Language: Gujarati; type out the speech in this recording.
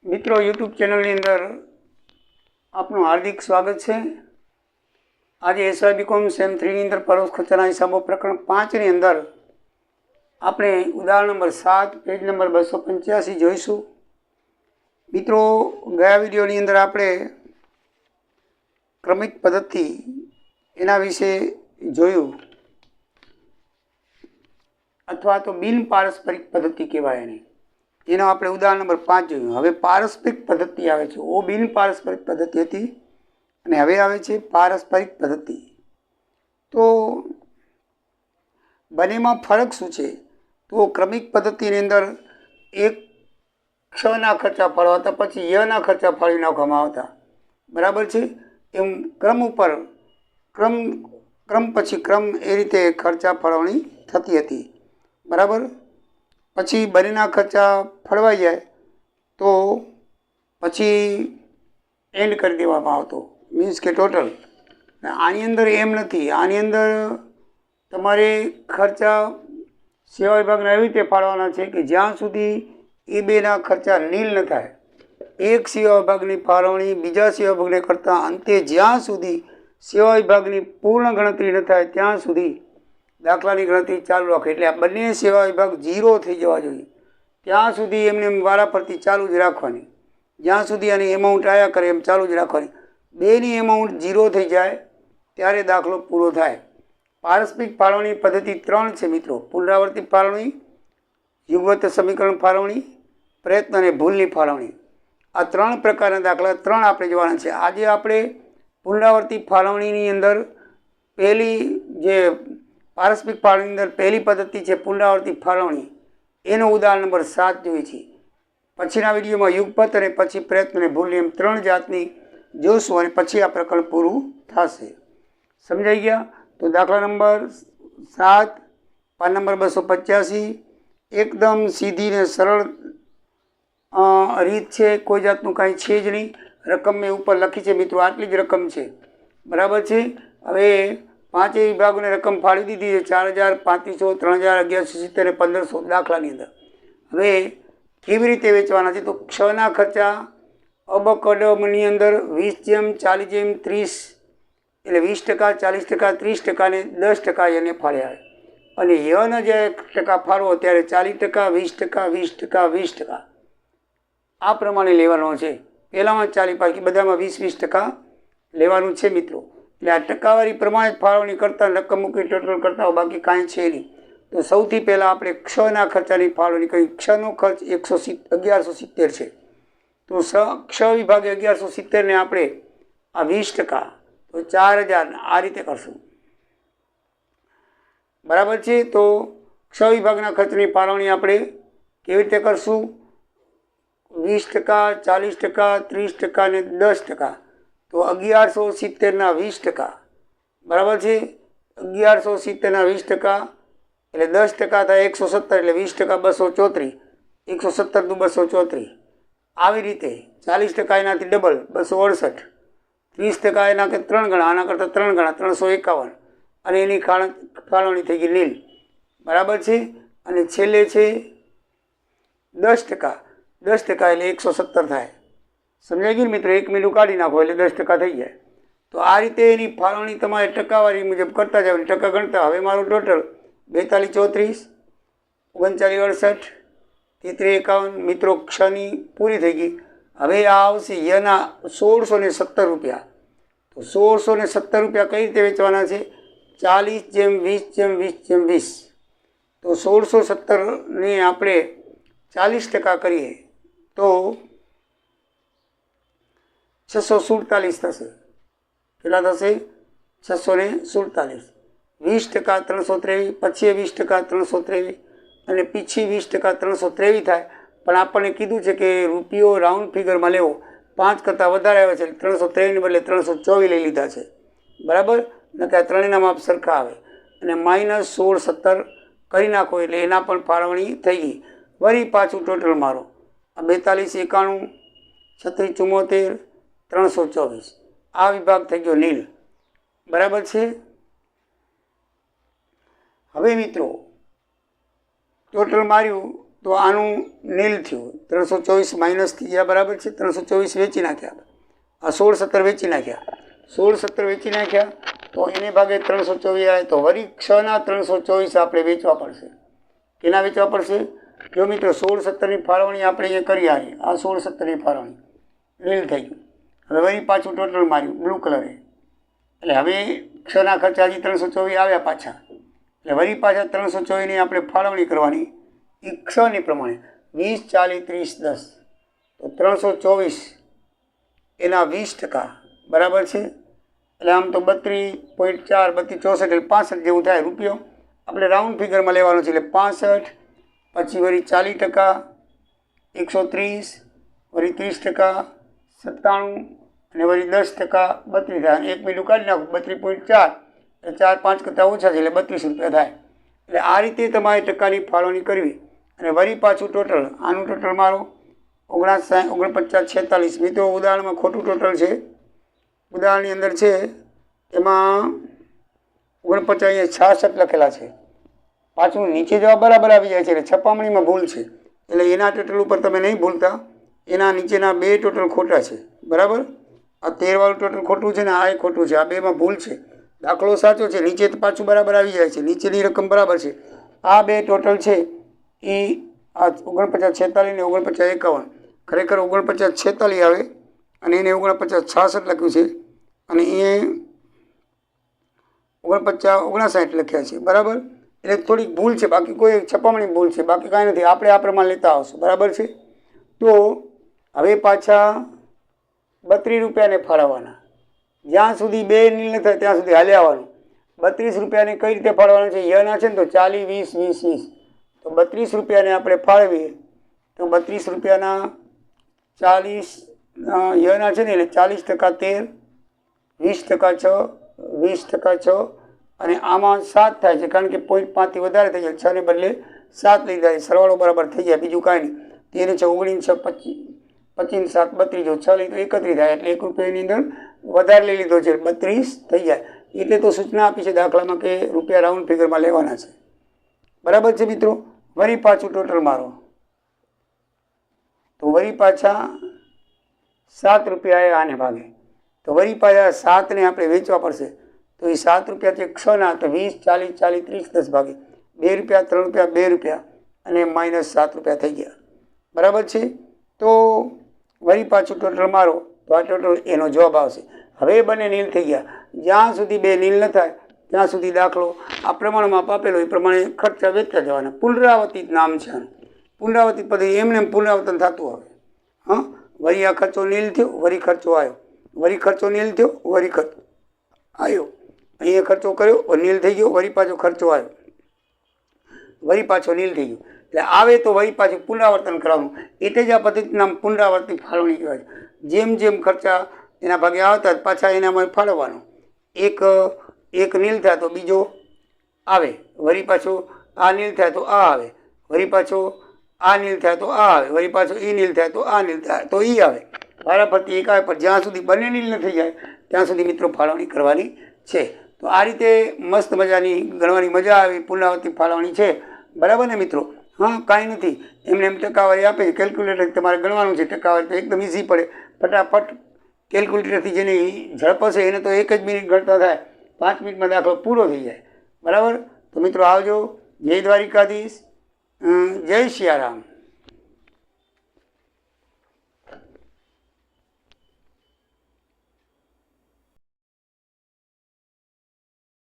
મિત્રો યુટ્યુબ ચેનલની અંદર આપનું હાર્દિક સ્વાગત છે। આજે એસવાય બીકોમ સેમ 3ની અંદર પરોક્ષ ખર્ચના હિસાબો પ્રકરણ 5ની અંદર આપણે ઉદાહરણ નંબર 7 પેજ નંબર 285 જોઈશું। મિત્રો ગયા વિડીયોની અંદર આપણે ક્રમિક પદ્ધતિ એના વિશે જોયું, અથવા તો બિન પારસ્પરિક પદ્ધતિ કહેવાય એને, જેનો આપણે ઉદાહરણ નંબર 5 જોયું। હવે પારસ્પરિક પદ્ધતિ આવે છે। ઓ બિન પારસ્પરિક પદ્ધતિ હતી અને હવે આવે છે પારસ્પરિક પદ્ધતિ। તો બંનેમાં ફરક શું છે? તો ક્રમિક પદ્ધતિની અંદર એક ક્ષના ખર્ચા ફાળવાતા, પછી યના ખર્ચા ફાળવી નાખવામાં આવતા, બરાબર છે। એમ ક્રમ ઉપર ક્રમ પછી ક્રમ એ રીતે ખર્ચા ફાળવણી થતી હતી, બરાબર। પછી બંનેના ખર્ચા ફળવાઈ જાય તો પછી એન્ડ કરી દેવામાં આવતો, મીન્સ કે ટોટલ। આની અંદર એમ નથી, આની અંદર તમારે ખર્ચા સેવા વિભાગને એવી રીતે ફાળવાના છે કે જ્યાં સુધી એ બેના ખર્ચા નીલ ન થાય, એક સેવા વિભાગની ફાળવણી બીજા સેવા વિભાગને કરતાં અંતે જ્યાં સુધી સેવા વિભાગની પૂર્ણ ગણતરી ન થાય ત્યાં સુધી દાખલાની ગણતરી ચાલુ રાખે। એટલે આ બંને સેવા વિભાગ 0 થઈ જવા જોઈએ ત્યાં સુધી એમને વારાફરતી ચાલુ જ રાખવાની, જ્યાં સુધી આની એમાઉન્ટ આવ્યા કરે એમ ચાલુ જ રાખવાની। બેની એમાઉન્ટ 0 થઈ જાય ત્યારે દાખલો પૂરો થાય। પારસ્પરિક ફાળવણી પદ્ધતિ 3 છે મિત્રો: પુનરાવર્તિત ફાળવણી, યુગવત સમીકરણ ફાળવણી, પ્રયત્ન અને ભૂલની ફાળવણી। આ 3 પ્રકારના દાખલા 3 આપણે જોવાના છે। આજે આપણે પુનરાવર્તિત ફાળવણીની અંદર પહેલી જે પારસ્પરિક ફાળવણીની અંદર પહેલી પદ્ધતિ છે પુનરાવર્તિત ફાળવણી, એનું ઉદાહરણ નંબર 7 જોઈએ છીએ। પછીના વિડીયોમાં યુગપત અને પછી પ્રયત્ન અને ભૂલ એમ 3 જાતની જોશું અને પછી આ પ્રકરણ પૂરું થશે। સમજાઈ ગયા? તો દાખલા નંબર 7 પાન નંબર 285 એકદમ સીધી ને સરળ રીત છે, કોઈ જાતનું કાંઈ છે જ નહીં। રકમ મેં ઉપર લખી છે મિત્રો, આટલી જ રકમ છે, બરાબર છે। હવે 5 વિભાગોને રકમ ફાળવી દીધી છે, 4000, 3500, 3000, 1170 અને 1500 દાખલાની અંદર। હવે કેવી રીતે વેચવાના છે? તો ક્ષના ખર્ચા અબકડમની અંદર 20/40/30 એટલે 20%, 40%, 30% ને 10% એને ફાળ્યા, અને યનો જે ટકા ફાળવો ત્યારે 40%, 20%, 20%, 20% આ પ્રમાણે લેવાનો છે। પહેલામાં 40, બાકી બધામાં 20% લેવાનું છે મિત્રો। એટલે આ ટકાવારી પ્રમાણે ફાળવણી કરતા, રકમ મૂકી ટોટલ કરતા બાકી કાંઈ છે નહીં। તો સૌથી પહેલાં આપણે ક્ષના ખર્ચાની ફાળવણી કરી। ક્ષનો ખર્ચ 1170 છે, તો ક્ષ વિભાગે 1170 ને આપણે આ 20%, તો 4000 આ રીતે કરશું, બરાબર છે। તો ક્ષ વિભાગના ખર્ચની ફાળવણી આપણે કેવી રીતે કરશું? 20%, 40%, 30% ને 10%, તો 1170 20%, બરાબર છે। 1170 20% એટલે 10% થાય 170, એટલે 20% 234, 170 × 234। આવી રીતે 40% એનાથી ડબલ 268, 30% એના કે 3 ગણા, આના કરતાં 3 ગણા 351, અને એની ફાળવણી થઈ ગઈ નીલ, બરાબર છે। અને છેલ્લે છે 10%, 10% એટલે 170 થાય। સમજાઈ ગયું મિત્રો? 1 મિલું કાઢી નાખો એટલે 10% થઈ જાય। તો આ રીતે એની ફાળવણી તમારે ટકાવારી મુજબ કરતા જાવ, ટકા ગણતા। હવે મારું ટોટલ 42, 34, 39, 68, 33, 51 મિત્રો ક્ષની પૂરી થઈ ગઈ। હવે આ આવશે યના 1617 રૂપિયા। તો 1617 રૂપિયા કઈ રીતે વેચવાના છે? 40/20/20/20। તો 1617 ને આપણે 40% કરીએ તો 647 થશે। કેટલા થશે? 647। 20% 323, પછી 20% 323, અને પીછી 20% 323 થાય। પણ આપણને કીધું છે કે રૂપિયો રાઉન્ડ ફિગરમાં લેવો, 5 કરતાં વધારે આવે છે, 323 ને બદલે 324 લઈ લીધા છે, બરાબર? નકર આ ત્રણેયના માપ સરખા આવે। અને -1617 કરી નાખો એટલે એના પણ ફાળવણી થઈ ગઈ। વળી પાછું ટોટલ મારો 42, 91, 36, 74, 324 આ વિભાગ થઈ ગયો નીલ, બરાબર છે। હવે મિત્રો ટોટલ માર્યું તો આનું નીલ થયું, 324 માઇનસ થઈ ગયા, બરાબર છે. 324 વેચી નાખ્યા, આ 16 17 વેચી નાખ્યા, 16 17 વેચી નાખ્યા તો એને ભાગે 324 આવે તો વળી 6ના 324 આપણે વેચવા પડશે. કેના વેચવા પડશે? જો મિત્રો 16 17ની ફાળવણી આપણે અહીંયા કરી આવી, આ 16 17ની ફાળવણી નીલ થઈ ગયું. હવે વળી પાછું ટોટલ માર્યું બ્લુ કલરે, એટલે હવે 6ના ખર્ચા હજી 324 આવ્યા પાછા, એટલે વળી પાછા 324ની આપણે ફાળવણી કરવાની એ 6ની પ્રમાણે 20 40 30 10, તો 324 એના 20%, બરાબર છે. એટલે આમ તો 32.4 32 64 એટલે 65 જેવું થાય રૂપિયો. આપણે રાઉન્ડ ફિગરમાં લેવાનું છે, એટલે 65, પછી વળી 40%, 130, વળી 30%, 97 અને વળી 10% 32 થાય. અને 1 મિનિટ કાઢી નાખો, 32.4 એટલે 4 5 કરતાં ઓછા છે એટલે 32 રૂપિયા થાય. એટલે આ રીતે તમારે ટકાની ફાળવણી કરવી. અને વળી પાછું ટોટલ, આનું ટોટલ મારો 59 49 46. મિત્રો ઉદાહરણમાં ખોટું ટોટલ છે, ઉદાહરણની અંદર છે એમાં 49 અહીંયા 66 લખેલા છે, પાછું નીચે જવાબ બરાબર આવી જાય છે એટલે છપામણીમાં ભૂલ છે, એટલે એના ટોટલ ઉપર તમે નહીં ભૂલતા, એના નીચેના 2 ટોટલ ખોટા છે, બરાબર. આ 13 વાળું ટોટલ ખોટું છે ને આ એ ખોટું છે, આ બેમાં ભૂલ છે. દાખલો સાચો છે, નીચે તો પાછું બરાબર આવી જાય છે, નીચેની રકમ બરાબર છે. આ 2 ટોટલ છે એ આ 49 46 ને 49 51, ખરેખર 49 46 આવે અને એને 49 66 લખ્યું છે, અને એ 49 59 લખ્યા છે, બરાબર. એટલે થોડીક ભૂલ છે, બાકી કોઈ છપામણી ભૂલ છે, બાકી કાંઈ નથી. આપણે આ પ્રમાણે લેતા આવશું, બરાબર છે. તો હવે પાછા 32 રૂપિયાને ફાળવવાના, જ્યાં સુધી 2 નીલ ન થાય ત્યાં સુધી હાલ્યા આવવાનું. 32 રૂપિયાને કઈ રીતે ફાળવવાનું છે? યના છે ને તો 40 20 20 20, તો 32 રૂપિયાને આપણે ફાળવીએ તો 32 રૂપિયાના 40 યના છે ને એટલે 40% 13, 20% 6, 20% 6, અને આમાં 7 થાય છે કારણ કે 0.5થી વધારે થઈ જાય, 6 ને બદલે 7 લઈ જાય, સરવાળો બરાબર થઈ જાય, બીજું કાંઈ નહીં. 13 19 6 25 7 32, 6 લઈ તો 31 થાય, એટલે 1 રૂપિયાની અંદર વધારે લઈ લીધો છે, 32 થઈ જાય. એટલે તો સૂચના આપી છે દાખલામાં કે રૂપિયા રાઉન્ડ ફિગરમાં લેવાના છે, બરાબર છે મિત્રો. વળી પાછું ટોટલ મારો, તો વળી પાછા 7 રૂપિયા આને ભાગે, તો વળી પાછા 7ને આપણે વેચવા પડશે, તો એ 7 રૂપિયા છે 6ના, તો 20 40 40 30 10 ભાગે 2 રૂપિયા 3 રૂપિયા 2 રૂપિયા અને -7 રૂપિયા થઈ ગયા, બરાબર છે. તો વળી પાછું ટોટલ મારો, તો આ ટોટલ એનો જવાબ આવશે. હવે બંને નીલ થઈ ગયા, જ્યાં સુધી 2 નીલ ન થાય ત્યાં સુધી દાખલો આ પ્રમાણમાં આપેલો એ પ્રમાણે ખર્ચા વેચતા જવાના. પુનરાવર્તિત નામ છે આનું, પુનરાવર્તિત પદ્ધતિ, એમને પુનરાવર્તન થતું આવે. હા, વળી આ ખર્ચો નીલ થયો, વળી ખર્ચો આવ્યો, વળી ખર્ચો નીલ થયો, વળી ખર્ચો આવ્યો, અહીંયા ખર્ચો કર્યો નીલ થઈ ગયો, વળી પાછો ખર્ચો આવ્યો, વળી પાછો નીલ થઈ ગયો. એટલે આવે તો વળી પાછું પુનરાવર્તન કરવાનું, એટલે જ આ પદ્ધતિનું નામ પુનરાવર્તિત ફાળવણી કહેવાય છે. જેમ જેમ ખર્ચા એના ભાગે આવતા પાછા એનામાં ફાળવવાનો, એક નીલ થાય તો બીજો આવે, વળી પાછો આ નીલ થાય તો આ આવે, વળી પાછો આ નીલ થાય તો આ આવે, વળી પાછો એ નીલ થાય તો આ નીલ થાય તો એ આવે, વારાફરતી એક આવે. પણ જ્યાં સુધી બંને નીલ ન થઈ જાય ત્યાં સુધી મિત્રો ફાળવણી કરવાની છે. તો આ રીતે મસ્ત મજાની ગણવાની મજા આવી પુનરાવર્તિત ફાળવણી છે, બરાબર ને મિત્રો. હા, કાંઈ નથી, એમને એમ ટકાવારી આપે છે, કેલ્ક્યુલેટર તમારે ગણવાનું છે. ટકાવારી તો એકદમ ઇઝી પડે, ફટાફટ કેલ્ક્યુલેટરથી જેની ઝડપ હશે એને તો 1 જ મિનિટ ગણતા થાય, 5 મિનિટમાં દાખલો પૂરો થઈ જાય, બરાબર. તો મિત્રો આવજો. જય દ્વારિકાધીશ, જય સિયારામ.